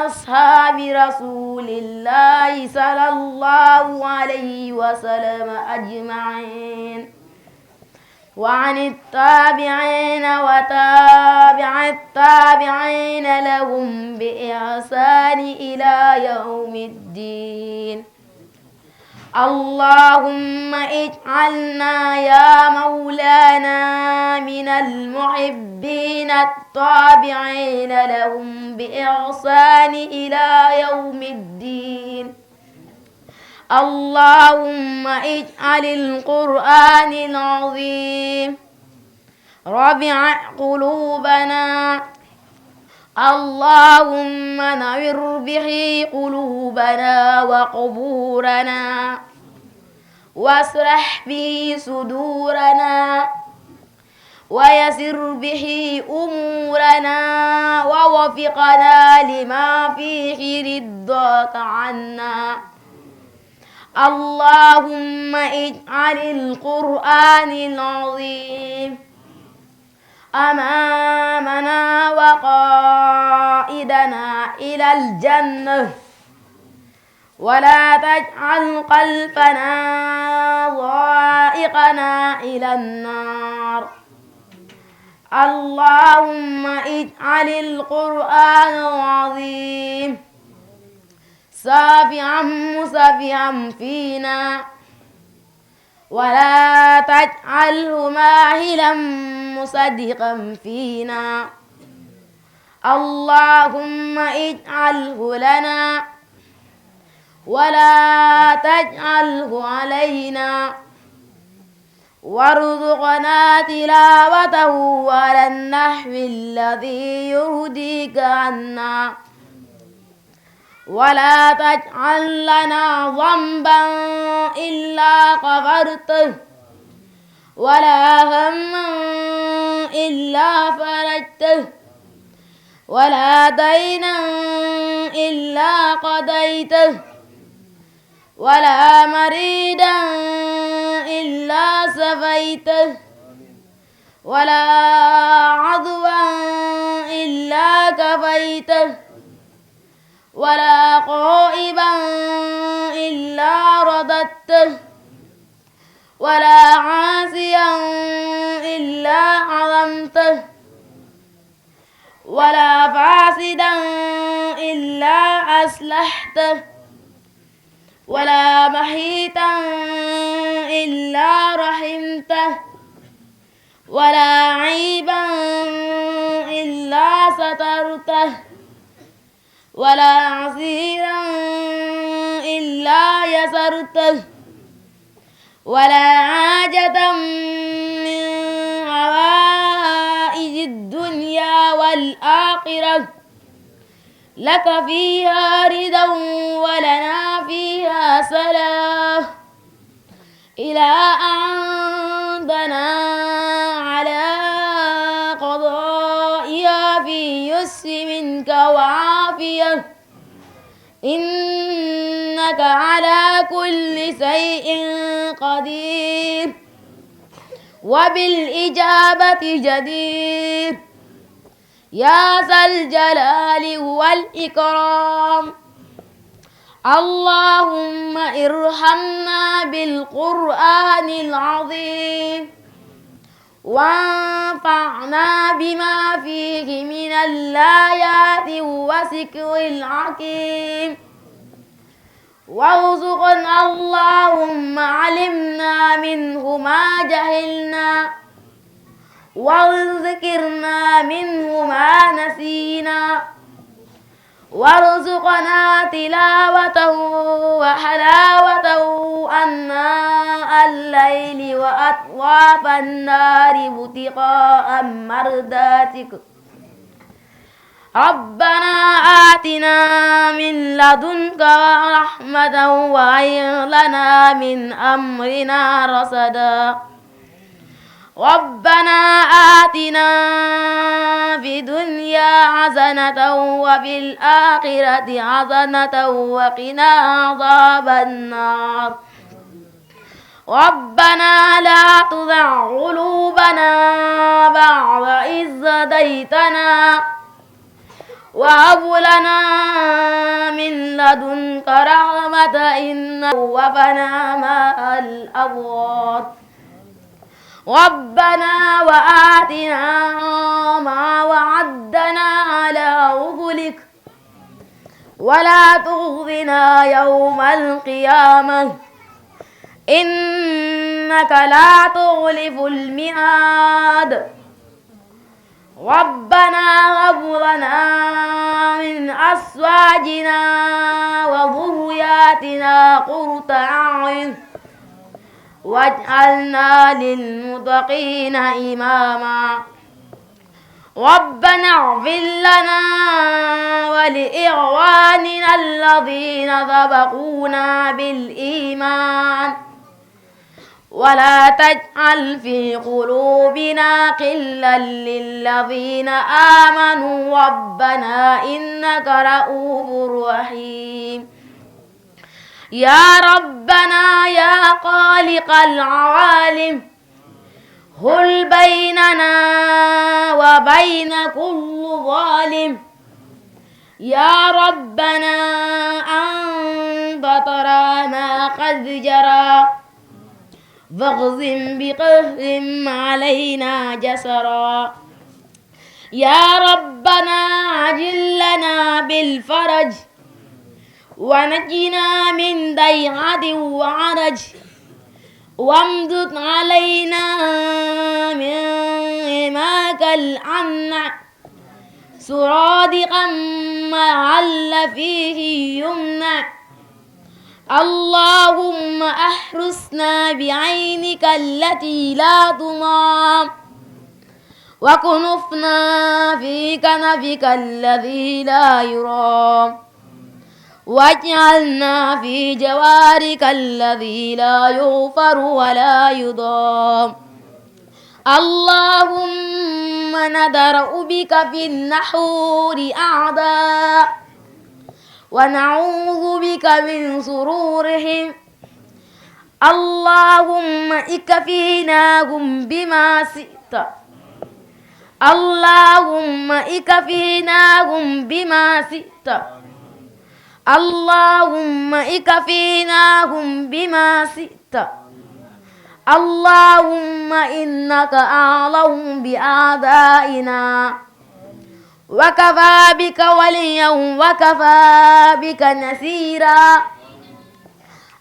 أصحاب رسول الله صلى الله عليه وسلم أجمعين وعن التابعين وتابع التابعين لهم بإحسان إلى يوم الدين. اللهم اجعلنا يا مولانا من المحبين التابعين لهم بإحسان إلى يوم الدين. اللهم اجعل القرآن العظيم ربيع قلوبنا. اللهم نور به قلوبنا وقبورنا واشرح به صدورنا ويسر به أمورنا ووفقنا لما فيه رضاك عنا. اللهم اجعل القرآن العظيم أمامنا وقائدنا إلى الجنة ولا تجعل قلبنا ضائقنا إلى النار. اللهم اجعل القرآن العظيم سافعا مسفعا فينا ولا تجعله ماهلا مصدقا فينا. اللهم اجعله لنا ولا تجعله علينا وارزقنا تلاوته على النحو الذي يرضيك عنا ولا تجعل لنا ذنبا إلا غفرته ولا هما إلا فرجته ولا دينا إلا قضيته ولا مريدا إلا شفيته ولا عدوا إلا كفيته ولا غائبا إلا رددته ولا عاصيا إلا عظمته ولا فاسدا إلا أصلحته ولا محيطا إلا رحمته ولا عيبا إلا سترته ولا عسيرا إلا يسرته ولا حاجة من حوائج الدنيا والآخرة لك فيها رضا ولنا فيها صلاح إلى أنبنا على قضائها في يسر منك وعافية إنك على كل شيء قدير وبالإجابة جدير يا ذا الجلال والإكرام. اللهم ارحمنا بالقرآن العظيم وانفعنا بما فيه من الآيات والذكر الحكيم وارزقنا اللهم علمنا منه ما جهلنا وذكرنا منه ما نسينا وارزقنا تلاوته وحلاوته آناء الليل وأطراف النار ابتغاء مرضاتك. ربنا آتنا من لدنك رحمة وهيئ لنا من أمرنا رشدا. ربنا آتنا في الدنيا حسنة وفي الآخرة حسنة وقنا عذاب النار. ربنا لا تزغ قلوبنا بعد إذ هديتنا وهب لنا من لدنك رحمة إنك وفنا مع الأبرار ربنا وآتنا ما وعدتنا على رسلك ولا تخزنا يوم القيامة إنك لا تخلف الميعاد ربنا هب لنا من أزواجنا وذرياتنا قرة أعين واجعلنا للمتقين إماما ربنا اغفر لنا ولإخواننا الذين سبقونا بالإيمان ولا تجعل في قلوبنا غلا للذين آمنوا ربنا إنك رؤوف رحيم يا ربنا يا خالق العوالم هل بيننا وبين كل ظالم يا ربنا أنت ترى ما قد جرى فاغزم بقهر علينا جسرا يا ربنا عجل لنا بالفرج ونجنا من ضيعة وعرج وامدد علينا من غماك الأمن سرادقا ما هل فيه يمنع اللهم أحرسنا بعينك التي لا تنام وكنفنا في كنفك الذي لا يرام واجعلنا في جوارك الذي لا يغفر ولا يضام اللهم ندرأ بك في النحور أعداء ونعوذ بك من سرورهم اللهم اكفيناهم بما شئت اللهم اكفيناهم بما شئت اللهم اكفيناهم بما شئت اللهم إنك أعلم بأعدائنا وكفى بك وليا وكفى بك نصيرا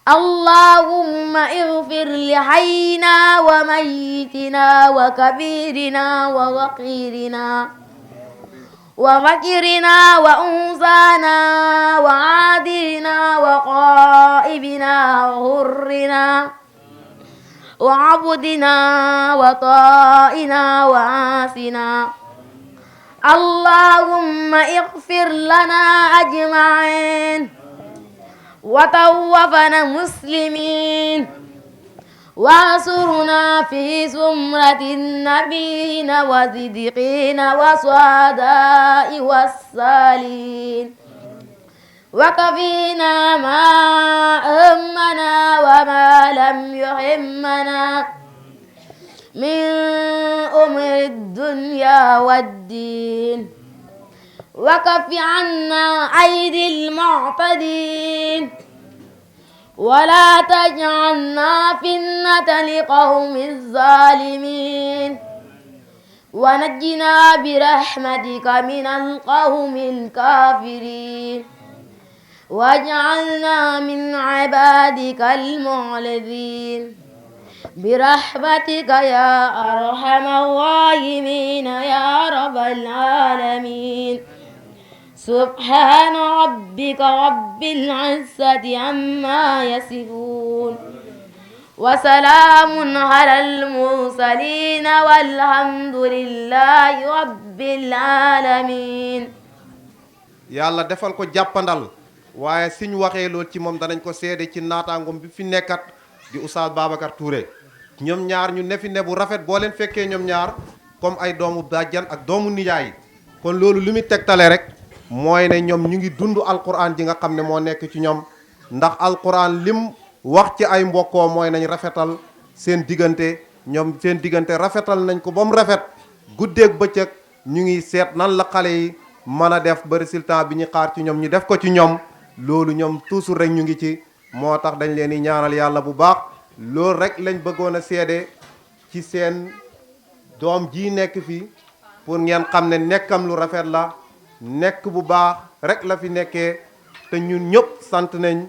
اللهم اغفر لحينا وميتنا وكبيرنا ووقيرنا وفقرنا وأنثانا وعادلنا وغائبنا وحرنا وعبدنا وطائنا وعاسنا اللهم اغفر لنا أجمعين وتوفنا مسلمين وانصرنا في زمرة النبيين والصديقين والشهداء والصالحين وكفينا ما أهمنا وما لم يهمنا من أمر الدنيا والدين وكف عنا أيدي المعتدين ولا تجعلنا فتنة لقوم الظالمين ونجنا برحمتك من القوم الكافرين واجعلنا من عبادك المخلصين برحمتك يا أرحم الراحمين يا رب العالمين سبحان ربك رب العزة عما يصفون وسلام على المرسلين والحمد لله رب العالمين yàlla defal ko jàppandal waaye suñ waxee lool ci moom danañ ko seede ci naataangoom bi fi nekkat di Oustaz Babacar Touré ñoom ñaar ñu ne fi ne bu rafet boo leen fekkee ñoom ñaar comme ay doomu bàjjan ak doomu nijaay kon loolu li muy tegtale rek mooy ne ñoom ñu ngi dund alquran ji nga xam ne moo nekk ci ñoom ndax alquran lim wax ci ay mbokkoo mooy nañ rafetal seen diggante ñoom seen diggante rafetal nañ ko ba mu rafet guddeeg bëccëg ñu ngi seet nan la xale yi mën a def ba résultat bi ñu xaar ci ñoom ñu def ko ci ñoom loolu ñoom toujours rek ñu ngi ci moo tax dañ leen di ñaanal yàlla bu baax loolu rek lañ bëggoon a seede ci seen doom ji nekk fii pour ngeen xam ne nekkam lu rafet la nekk bu baax rek la fi nekkee te ñun ñëpp sant nañ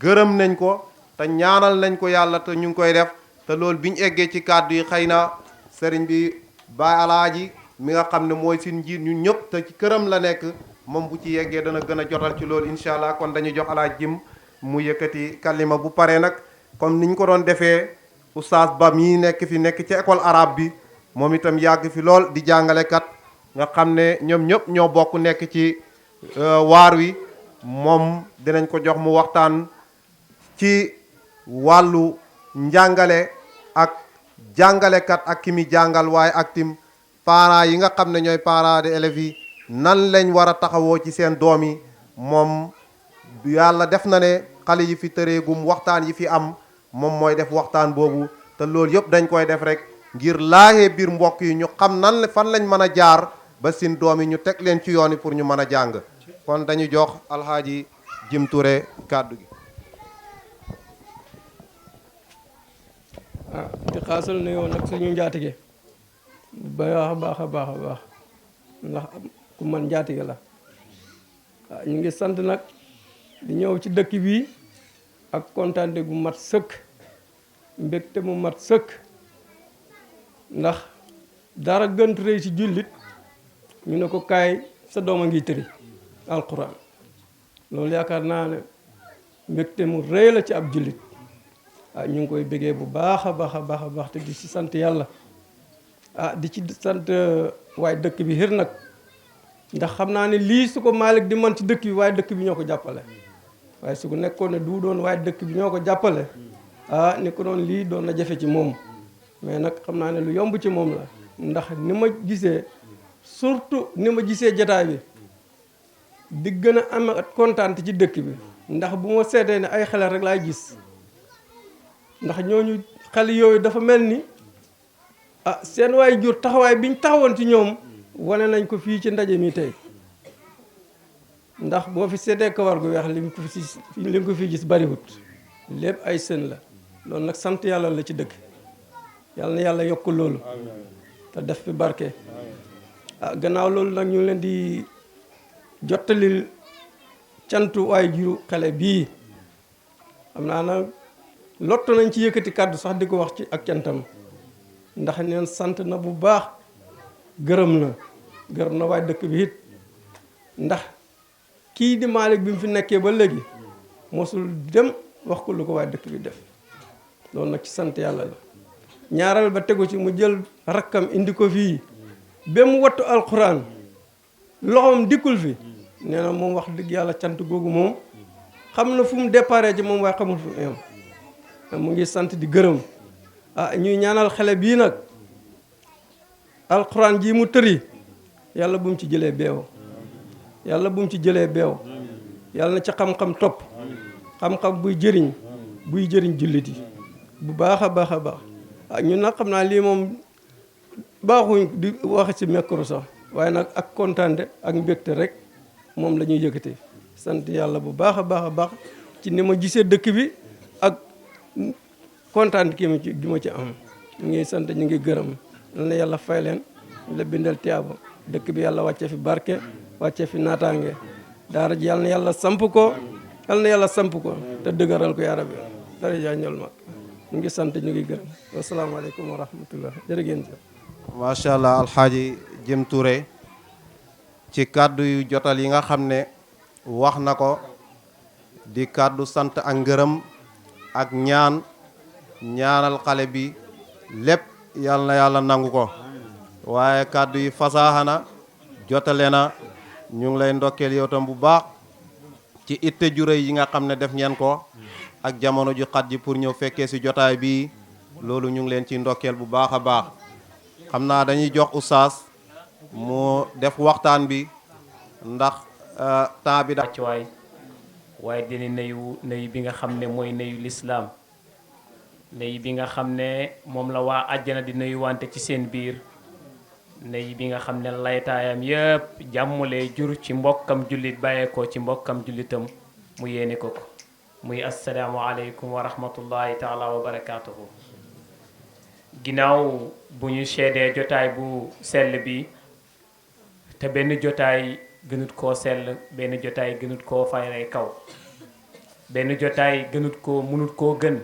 gërëm nañ ko te ñaanal nañ ko yàlla te ñu ngi koy def te loolu bi ñu eggee ci kàddu yi xëy na sëriñ bi Baay Alaaji mi nga xam ne mooy suñ njiit ñun ñëpp te ci këram la nekk moom bu ci yeggee dana gën a jotal ci loolu incha allah kon dañuy jox Alaaji Jim mu yëkkati kalima bu paree nag comme niñ ko doon defee oustaz Ba mii nekk fi nekk ci école arabe bi moom itam yàgg fi lool di jàngalekat nga xam ne ñoom ñëpp ñoo bokk nekk ci waar wi moom dinañ ko jox mu waxtaan ci wàllu njàngale ak jàngalekat ak ki mi jàngal waaye ak tim parents yi nga xam ne ñooy parents d'élèves yi nan lañ war a taxawoo ci seen doom yi moom yàlla def na ne xale yi fi tëreegum waxtaan yi fi am moom mooy def waxtaan boobu te loolu yëpp dañ koy def rek ngir laajee biir mbokk yi ñu xam nan fan lañ mën a jaar ba seen doom yi ñu teg leen ci yoon yi pour ñu mën a jàng kon dañu jox alxaaji Jim Touré kàddu gi. di xaasal ne yow nag suñu njaatige bu baax a baax ndax ku man njaatige la ñu ngi sant nag di ñëw ci dëkk bi ak kontaante gu mat sëkk mbégte mu mat sëkk ndax dara gënt rëy ci jullit ñu ne ko kaay sa doom a ngi tëri alquran loolu yaakaar naa ne mbégte mu rëy la ci ab jullit ñu ngi koy bégee bu baax a baax te di ci sant yàlla di ci sant waaye dëkk bi xër nag ndax xam naa ne lii su ko Malick di man ci dëkk bi waaye dëkk bi ñoo ko jàppale waaye su ko nekkoon ne du doon waaye dëkk bi ñoo ko jàppale ni ko doon lii doon na jafe ci moom mais nag xam naa ne lu yomb ci moom la ndax ni ma gisee surtout ni ma gisee jataay bi di gën a am kontaan ci dëkk bi ndax bu ma seetee ne ay xale rek laay gis ndax ñooñu xale yooyu dafa mel ni seen waay jur taxawaay biñ taxawoon ci ñoom wane nañ ko fii ci ndaje mi tey ndax boo fi seetee kawar gu weex li nga ko fi gis bariwut lépp ay sën la loolu nag sant yàlla la ci dëkk yàlla na yàlla yokk loolu te def fi barke gannaaw loolu nag ñu leen di jottalil cantu waay juru xale bii xam naa nag lottu nañ ci yëkkati kàddu sax di ko wax ci ak cantam ndax neen sant na bu baax gërëm na waaye dëkk bi it ndax kii di Malick bi mu fi nekkee ba léegi mosul dem wax ko lu ko waaye dëkk bi def loolu nag ci sant yàlla la ñaareel ba tegu ci mu jël rakkam indi ko fii ba mu wattu alxuraan loxoom dikkul fi nee na moom wax dëgg yàlla cant googu moom xam na fu mu déparé ci moom waaye xamul fu mu yem mu ngi sant di gërëm ñuy ñaanal xale bii nag alxuraan ji mu tëri yàlla bu mu ci jëlee beew yàlla bu mu ci jëlee beew yàlla na ci xam-xam topp xam-xam buy jëriñ jullit yi bu baax a baax ñun nag xam naa lii moom baaxuñ di wax ci micro sax waaye nag ak kontaante ak mbégte rek moom la ñuy yëkkati sant yàlla bu baax a baax ci ni ma gisee dëkk bi ak kontaan gi ma ci am ñu ngi sant ñu ngi gërëm na yàlla fay leen la bindal tiyaaba dëkk bi yàlla wàcce fi barke wàcce fi naataange daara ji yàlla na yàlla samp ko te dëgëral ko yaa rabbi dara jaa ñol mag ñu ngi sant ñu ngi gërëm wasalaamaaleykum wa rahmatullah jërë ngeen jëf macha allah alxaaji Jim Touré ci kàddu yu jotal yi nga xam ne wax na ko di kàddu sant ak ngërëm ak ñaanal xale bi lépp yàlla na yàlla nangu ko waaye kàddu yi fasaaxana jotale na ñu ngi lay ndokkeel yow tam bu baax ci itte ju rëy yi nga xam ne def ngeen ko ak jamono ju xat ji pour ñëw fekkee ci jotaay bi loolu ñu ngi leen ci ndokkeel bu baax a baax xam naa dañuy jox oustaz mu def waxtaan bi ndax temps bi da ci waaye dina nuyu bi nga xam ne mooy nuyu lislaam nuyu bi nga xam ne moom la waa àjjana di nuyu wante ci seen biir nay bi nga xam ne laytaayam yépp jàmm lay jur ci mbokkam jullit bàyyeekoo ci mbokkam jullitam mu yéene ko muy assalaamu aleykum wa rahmatullahi taala wa barakaatuhu. ginnaaw bu ñu seedee jotaay bu sell bi te benn jotaay gënut koo sell, benn jotaay gënut koo fayre kaw, benn jotaay gënut koo munut koo gën,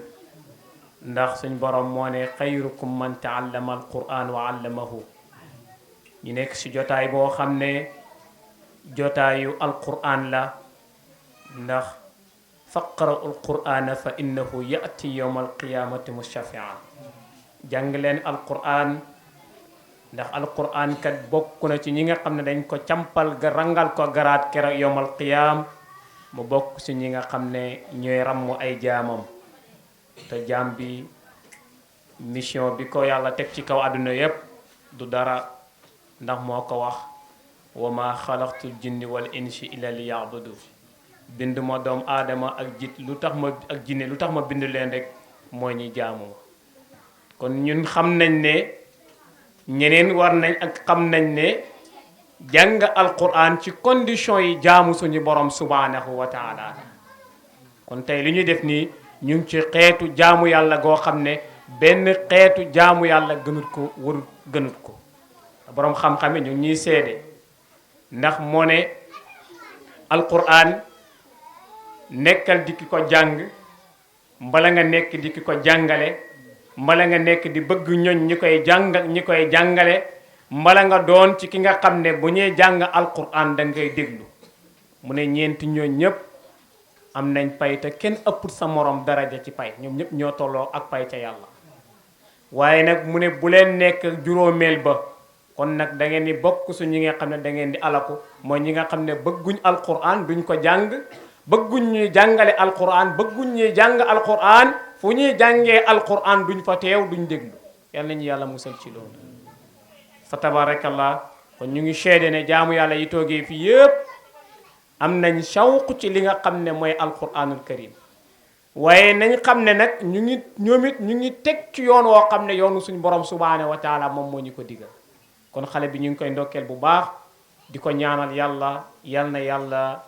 ndax suñ borom moo ne xayrukum man taallama alquran wa allamahu. ñu nekk ci jotaay boo xam ne jotaayu alquran la, ndax faqra'u alqur'ana fa innahu ya'ti yawma alqiyamati mushafi'an. jàng leen alquran ndax alquran kat bokk na ci ñi nga xam ne dañ ko campal ga rangal ko garaat keroog yawmal qiyam, mu bokk ci ñi nga xam ne ñooy ràmmu ay jaamam. te jaam bi mission bi ko yàlla teg ci kaw àdduna yépp du dara, ndax moo ko wax wa ma xalaqtul jinni wal insi illa liya'budu. bind ma doom aadama ak jinne lu tax ma bind leen rek mooy ñi jaamu. kon ñun xam nañ ne ñeneen war nañ ak xam nañ ne jàng alquran ci condition yi jaamu suñu borom subhanahu wa taala. kon tey li ñuy def nii ñu ngi ci xeetu jaamu yàlla goo xam ne benn xeetu jaamu yàlla gënut ko warut gënut ko. borom xam-xam yi ñu ngi ñuy seede, ndax moo ne alquran nekkal di ki ko jàng, mbala nga nekk di ki ko jàngale, mbala nga nekk di bëgg ñoñ ñi koy jàngale, mbala nga doon ci ki nga xam ne bu ñuy jàng alquran da ngay déglu. mu ne ñeenti ñooñ ñëpp am nañ pay te kenn ëpput sa morom daraja ci pay, ñoom ñëpp ñoo tolloo ak pay ca yàlla. waaye nag mu ne bu leen nekk juróomeel ba, kon nag da ngeen di bokk su ñi nga xam ne da ngeen di alaku, mooy ñi nga xam ne bëgguñ alquran duñ ko jàng, bëgguñ ñuy jàngale alquran, bëgguñ ñuy jàng alquran, fu ñuy jàngee alquran duñ fa teew duñ déglu. yal nañu yàlla musal ci loolu. fa tabarakallah, kon ñu ngi seede ne jaamu yàlla yi toogee fii yëpp am nañ shawq ci li nga xam ne mooy alquranul karim. waaye nañ xam ne nag ñoom it ñu ngi teg ci yoon woo xam ne yoonu suñu borom subhanahu wa taala moom moo ñu ko digal. kon xale bi ñu ngi koy ndokkeel bu baax, di ko ñaanal yàlla yal na yàlla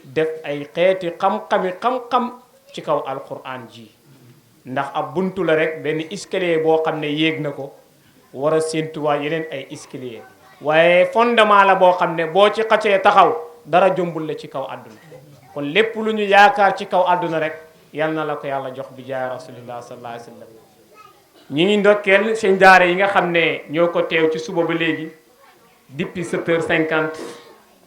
def ay xeeti xam-xam ci kaw alquran ji. ndax ab buntu la rek, benn escalier boo xam ne yéeg na ko, war a séentuwaa yeneen ay escalier. waaye fondement la boo xam ne boo ci xacee taxaw dara jombul la ci kaw àdduna. kon lépp lu ñu yaakaar ci kaw àdduna rek yal na la ko yàlla jox bi jaay rasulillah sallallahu alayhi wa sallam. ñi ngi ndokkeel seen daara yi nga xam ne ñoo ko teew ci suba ba léegi, depuis 7h50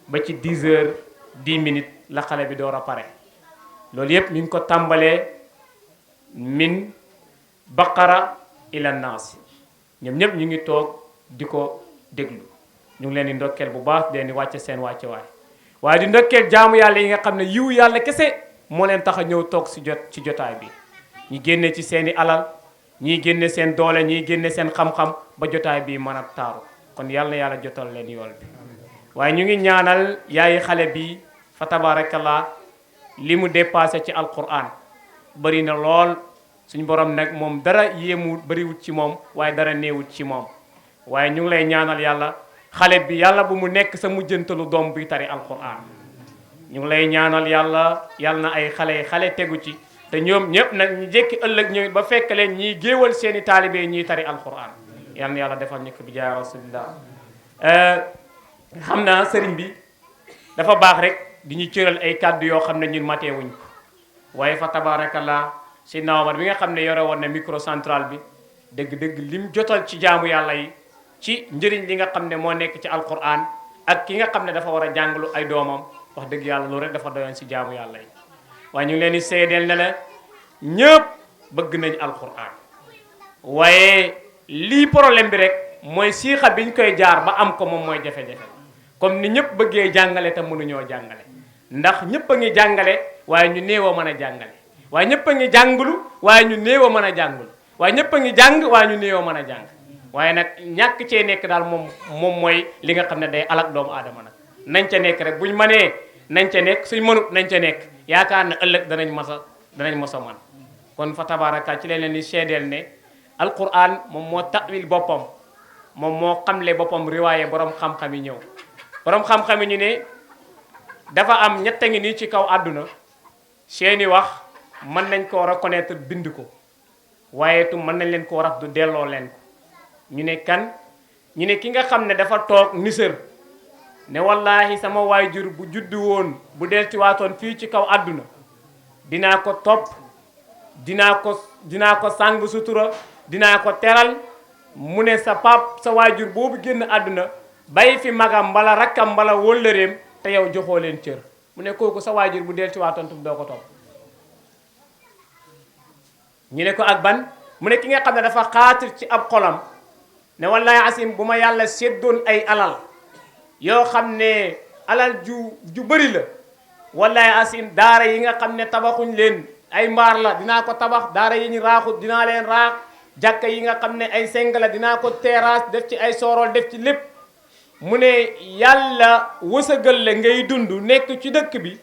ba ci 10h10 la xale bi door a pare. loolu yépp mi ngi ko tàmbalee min baqara ila naas. ñoom ñëpp ñu ngi toog di ko déglu. ñu ngi leen di ndokkeel bu baax, di leen di wàcce seen wàcce waay. waaye di ndokkeel jaamu yàlla yi nga xam ne yiw yàlla kese moo leen tax a ñëw toog ci jotaay bi. ñi génne ci seeni alal, ñii génne seen doole, ñii génne seen xam-xam ba jotaay bi mën a taaru. kon yàlla na yàlla jotal leen yool bi. waaye ñu ngi ñaanal yaayi xale bi fa tabarakallah, li mu dépassé ci alquran bari na lool. suñu borom nag moom dara yéemu bariwut ci moom, waaye dara néewut ci moom. waaye ñu ngi lay ñaanal yàlla xale bi yàlla bu mu nekk sa mujjantalu doom buy tari alquran. ñu ngi lay ñaanal yàlla na ay xale tegu ci, te ñoom ñëpp nag ñu jékki ëllëg ñëw ba fekk leen ñiy géewal seeni taalibe ñiy tari alquran. yal na yàlla defal ñu ko bi jaay rasulillah. xam naa sëriñ bi dafa baax rek di ñu cëral ay kàddu yoo xam ne ñun matee wuñ ko. waaye fa tabarakallah si nawamar bi nga xam ne yore woon na microcentral bi, dëgg-dëgg lim jotal ci jaamu yàlla yi ci njëriñ li nga xam ne moo nekk ci alquran, ak ki nga xam ne dafa war a jàngalu ay doomam, wax dëgg yàlla loolu rek dafa doyoon si jaamu yàlla yi. waaye ñu ngi leen di seedeel ne la ñëpp bëgg nañ alquran. waaye lii problème bi rek mooy siixa biñ koy jaar ba am ko moom mooy jafe-jafe. comme ni ñëpp bëggee jàngale te mënuñoo jàngale, ndax ñëpp a ngi jàngale waaye ñu néew a mën a jàngale. waaye ñëpp a ngi jàngulu waaye ñu néew a mën a jàngulu. waaye ñëpp a ngi jàng waaye ñu néew a mën a jàng. waaye nag ñàkk cee nekk daal moom mooy li nga xam ne day alak doomu aadama. nag nañ ca nekk rek buñ mënee nañ ca nekk, suñ mënut nañ ca nekk, yaakaar na ëllëg danañ mos a man. kon fa tabaraka ci leen di seedeel ne alquran moom moo tawil boppam. moom moo xamle boppam riwaaye borom xam-xam yi ñëw borom xam-xam yi ñu ne dafa am ñett a ngi nii ci kaw àdduna seeni wax mën nañ koo reconnaître bind ko waaye tu mën nañ leen koo raf du delloo leen ko ñu ne kan ñu ne ki nga xam ne dafa toog nisër ne wallaahi sama waajur bu juddu woon bu del ci waatoon fii ci kaw àdduna dinaa ko topp dinaa ko sàng sutura dinaa ko teral mu ne sa waajur boobu génn àdduna bàyyi fi magam mbala rakkam mbala wóllëreem te yow joxoo leen cër mu ne kooku sa waajur bu del ci waatoon tum doo ko topp ñu ne ko ak ban mu ne ki nga xam ne dafa xaatir ci ab xolam ne wallahi asim bu ma yàlla seddoon ay alal yoo xam ne alal ju bëri la wallahi asim daara yi nga xam ne tabaxuñ leen ay mbaar la dinaa ko tabax daara yi ñu raaxut dinaa leen raax jàkka yi nga xam ne ay seng la dinaa ko terrasse def ci ay soorol def ci lépp mu ne yàlla wësagal la ngay dund nekk ci dëkk bi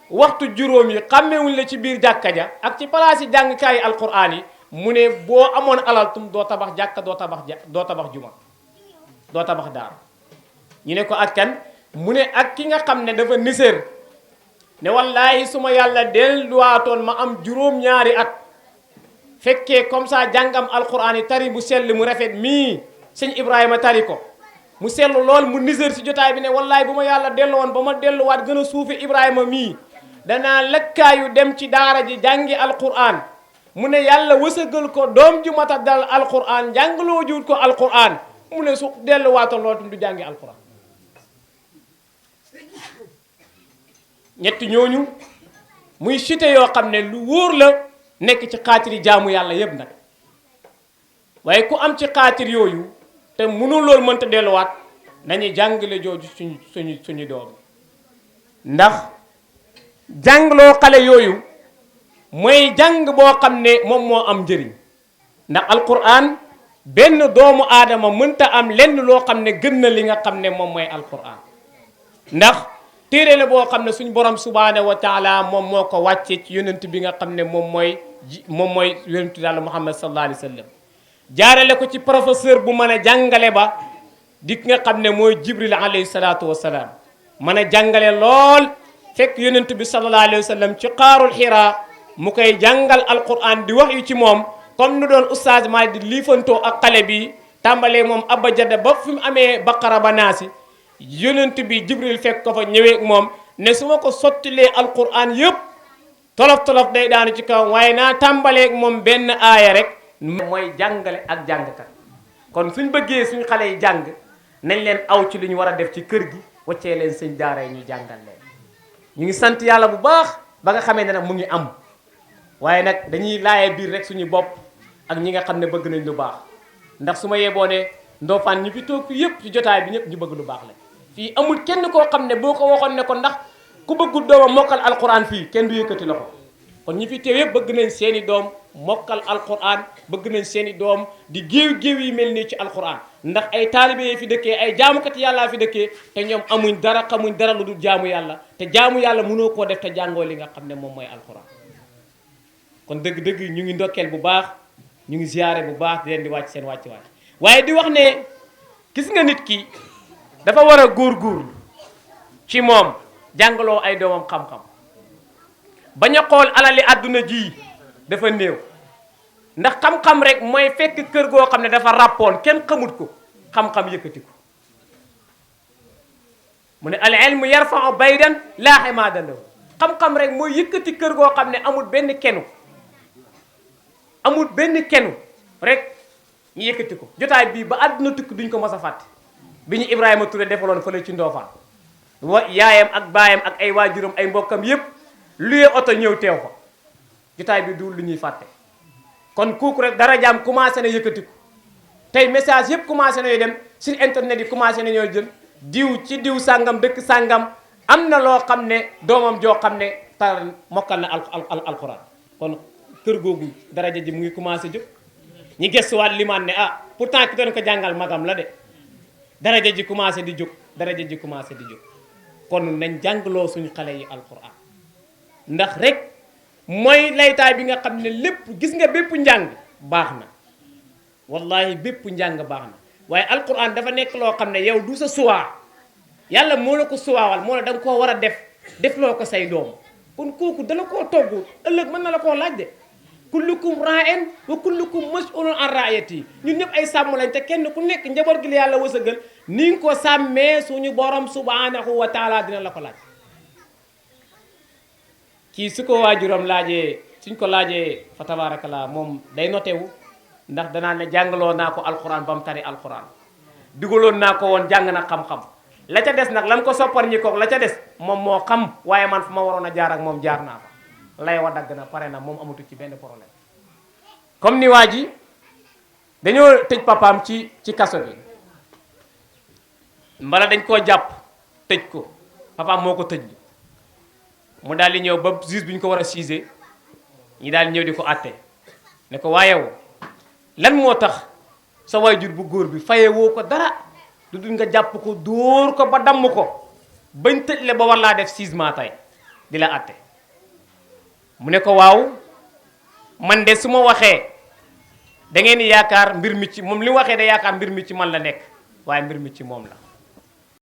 waxtu juróom yi xàmmewuñ la ci biir jàkka ja ak ci palaas yi jàngkaayi alquran yi mu ne boo amoon alal tum doo tabax jàkka doo tabax juma doo tabax daara ñu ne ko ak kan mu ne ak ki nga xam ne dafa nisér ne wallaahi su ma yàlla delluwaatoon ma am juróom-ñaari at fekkee comme ça jàngam alquran yi tari bu sell mu rafet mii sëñ Ibrahima tari ko mu sellu lool mu nisér si jotaay bi ne wallaahi bu ma yàlla delluwoon ba ma delluwaat gën a suufe Ibrahima mii danaa lëkkaayu dem ci daara ji jàngi alquran mu ne yàlla wësagal ko doom ju mata dal alquran jàngaloo juut ko alquran mu ne su delluwaatoon loolu du jàngi alquran ñetti ñooñu muy cité yoo xam ne lu wóor la nekk ci xaatiri jaamu yàlla yëpp nag waaye ku am ci xaatir yooyu te mënul loolu mënta delluwaat nañu jàngale jooju suñu doom ndax jàngloo xale yooyu mooy jàng boo xam ne moom moo am njëriñ ndax alquran benn doomu aadama mënta am lenn loo xam ne gën na li nga xam ne moom mooy alquran ndax téere la boo xam ne suñu borom subhanahu wa taala moom moo ko wàcce ci yonent bi nga xam ne moom mooy yonentu yàlla muhammad sallallahu alayhi wa sallam jaarale ko ci professeur bu mën a jàngale ba di nga xam ne mooy jibril alayhi salaatu wasalaam mën a jàngale lool fekk yonent bi sallallahu alayhi wa sallam ci xaarul xiraa mu koy jàngal alquran di wax yu ci moom comme nu doon oustaz maa di liifantoo ak xale bi tàmbalee moom abba jadda ba fi mu amee baqara ba naasi yonent bi jibril fekk ko fa ñëwee ak moom ne su ma ko sottilee alquran yëpp tolof day daanu ci kaw waaye naa tàmbalee ak moom benn aaya rek mooy jàngale ak jàngkat kon suñ bëggee suñ xale yi jàng nañ leen aw ci li ñu war a def ci kër gi waccee leen sëñ daara yi ñu jàngal leen ñu ngi sant yàlla bu baax ba nga xamee ne nag mu ngi am waaye nag dañuy laaye biir rek suñu bopp ak ñi nga xam ne bëgg nañ lu baax ndax su ma yeboo ne Ndofane ñu fi toog fi yëpp ci jotaay bi ñëpp ñu bëgg lu baax la fii amul kenn koo xam ne boo ko waxoon ne ko ndax ku bëggul doomam mokkal alquran fii kenn du yëkkati loxo kon ñi fi teew yëpp bëgg nañ seeni doom mokkal alquran bëgg nañ seeni doom di géew yi mel nii ci alquran ndax ay taalibe yi fi dëkkee ay jaamukat yàllaa fi dëkkee te ñoom amuñ dara xamuñ dara lu dul jaamu yàlla te jaamu yàlla mënoo koo def te jàngoo li nga xam ne moom mooy alquran kon dëgg-dëgg ñu ngi ndokkeel bu baax ñu ngi ziyaare bu baax di leen di wàcc seen wàcc-wàcc waaye di wax ne gis nga nit ki dafa war a góorgóorlu ci moom jàngaloo ay doomam xam-xam bañ a xool alali àdduna ji dafa néew ndax xam-xam rek mooy fekk kër goo xam ne dafa ràppoon kenn xamut ko xam-xam yëkkati ko mu ne al ilmu yarfa'u baydan laa himaada lahu xam-xam rek mooy yëkkati kër goo xam ne amul benn kenu rek ñu yëkkati ko jotaay bii ba àdduna tukki duñ ko mos a fàtte bi ñu Ibrahima Touré defaloon fële ci Ndofane yaayam ak baayam ak ay waajuram ay mbokkam yépp luye oto ñëw teew fa jotaay bi duul lu ñuy fàtte kon kooku rek dara jaam commencé na yëkkati ko tey message yépp commencé na dem sur internet yi commencé na ñoo jël diw ci diw sàngam dëkk sàngam am na loo xam ne doomam joo xam ne tar mokkal na alquran kon kër googu daraja ji mu ngi commencé jóg ñi gëstuwaat limaan ne pourtant ki doon ko jàngal magam la de daraja ji commencé di jóg kon nañ jàngaloo suñu xale yi alquran ndax rek mooy laytaay bi nga xam ne lépp gis nga bépp njàng baax na wallahi bépp njàng baax na waaye alquran dafa nekk loo xam ne yow du sa suwaa yàlla moo la ko suwaawal moo la da nga koo war a def loo ko say doom kon kooku dala koo togg ëllëg mën na la koo laaj de kullukum ra'in wa kullukum mas'ulun an ra'iyati ñun ñëpp ay sàmm lañ te kenn ku nekk njaboot gi la yàlla wësëgal ni nga ko sàmmee suñu borom subhanahu wa taala dina la ko laaj kii su ko waajuram laajee suñ ko laajee fa tabarakallah moom day notewu ndax danaa ne jàngaloo naa ko alquran ba mu tari alquran digaloon naa ko woon jàng na xam-xam la ca des nag lam ko soppar ñi koog la ca des moom moo xam waaye man fu ma waroon a jaar ak moom jaar naa fa lay wa dagg na pare na moom amatu ci benn problème comme ni waa ji dañoo tëj papaam ci kaso bi mbala dañ koo jàpp tëj ko papaam moo ko tëj mu daal di ñëw ba juge bi ñu ko war a siise ñi daal di ñëw di ko àtte ne ko waayew lan moo tax sa waajur bu góor bi faye woo ko dara du dul nga jàpp ko dóor ko ba damm ko bañ tëj le ba war laa def 6 mois tey di la àtte mu ne ko waaw man de su ma waxee da ngeen di yaakaar mbir mi ci moom li mu waxee da yaakaar mbir mi ci man la nekk waaye mbir mi ci moom la